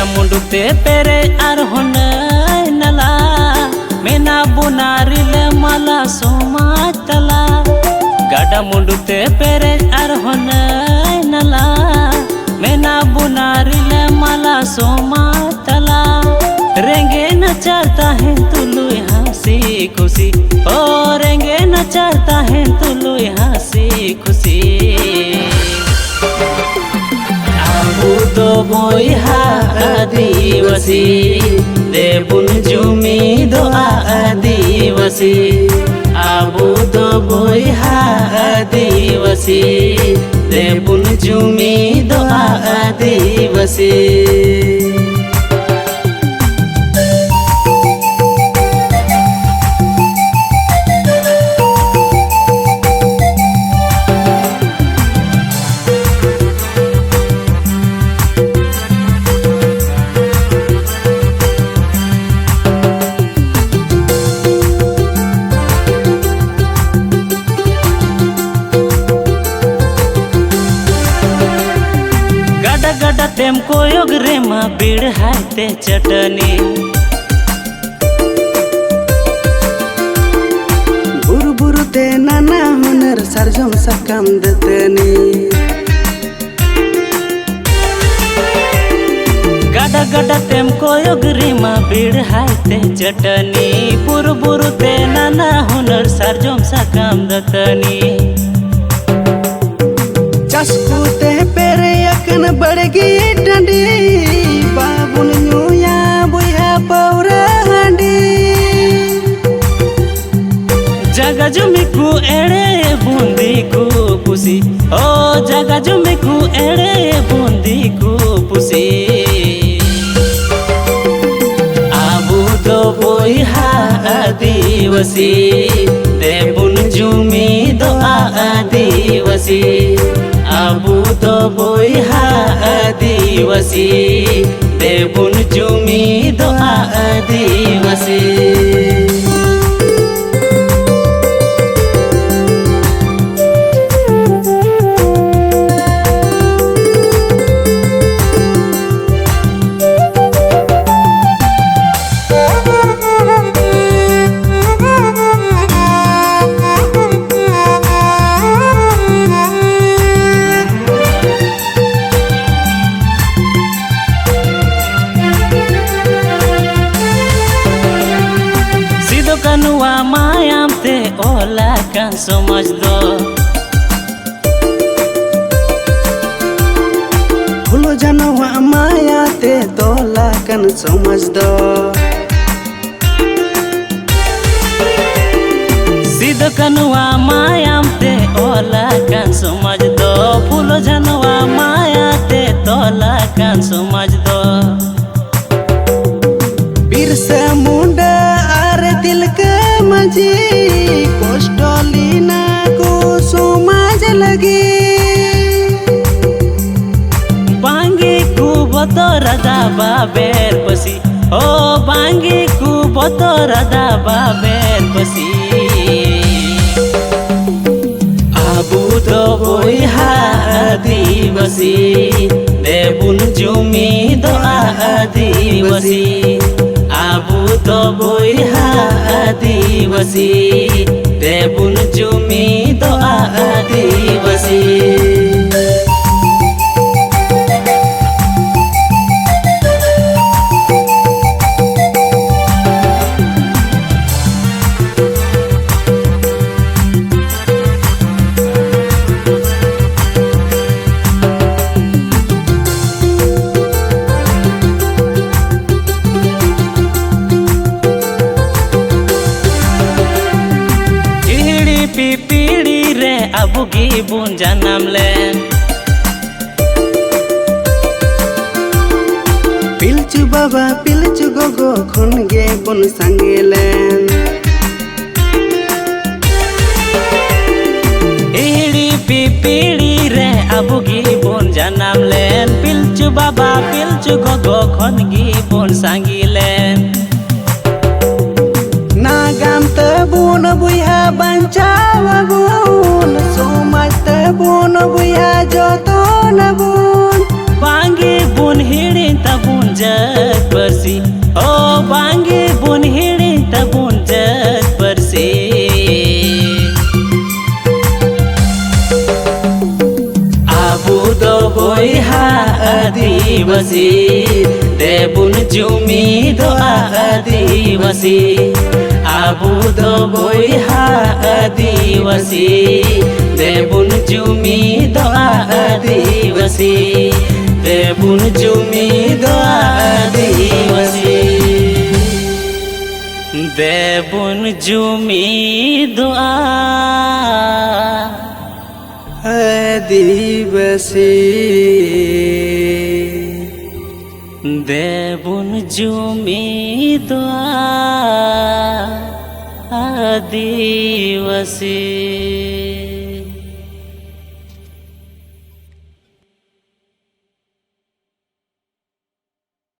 gada mundu te pere ar hona nala mena bunari le mala somaj tala gada mundu te pere ar hona nala mena bunari le mala somaj tala रेंगे न चाहता है तुलु हंसी खुशी ओ रेंगे न चाहता है तुलु हंसी खुशी आबू तो बोइहा आदिवासी देबुन जुमी दो आदिवासी आबू तो बोइहा आदिवासी देबुन जुमी दो आदिवासी गड़ा तेम कोयोग रे मा बीड़ हाते चटनी बुरु बुरु ते नाना हुनर सरजम सकम दतनी गड़ा गड़ा तेम कोयोग रे मा बीड़ हाते चटनी बुरु बुरु ते नाना हुनर सरजम सकम दतनी चस्कू ते पेरे अकन बड़गी डंडी बाबुन न्यूया बुया पौरा हंडी जगा जुमी को एड़े बूंदी को पुसी ओ जगा जुमी को एड़े बूंदी को पुसी आबू तो बोइहा आदिवासी देबुन जुमी दो आदिवासी आबू तो बोइहा आदिवासी देबुन जुमी दो आदिवासी कनुआ मायाम ते ओला kan समझ दो फुलो जनवा माया ते तोला कन समझ दो सीधो कनुआ मायाम ते ओला kan समझ दो फुलो जनवा माया ते तोला kan समझ दो बिरसा मुंडा दिल के मजी कोस्टोलिना को समाज लगी बांगी को बतोरा दाबा बेर पसी ओ बांगी को बतोरा दाबा बेर पसी आबू तो बोइहा आदिवासी देबुन जुमी दो आदिवासी आबू तो बोइहा आदिवासी देबुन जुमी दो आदिवासी पीड़ी रे अबुगी बुन जानम लेन पिलचु बाबा पिलचु गोगो खुनगे बुन संगेलेन इड़ी पीड़ी रे अबुगी बुन जानम लेन पिलचु बाबा पिलचु गोगो खुनगी बुन संगेलेन नागाम तबुन बुया बंचावा बुन सोमत तबुन बुया जोतो nabun Bangi bun hirin tabun jat persi Oh bangi bun hirin tabun jat persi Abu do boiha adivasi Debun jumi doa adivasi Abu do boiha adivasi Debun jumi doa adivasi Debun jumi doa adivasi Debun jumi doa adivasi Debun jumi doa adivasi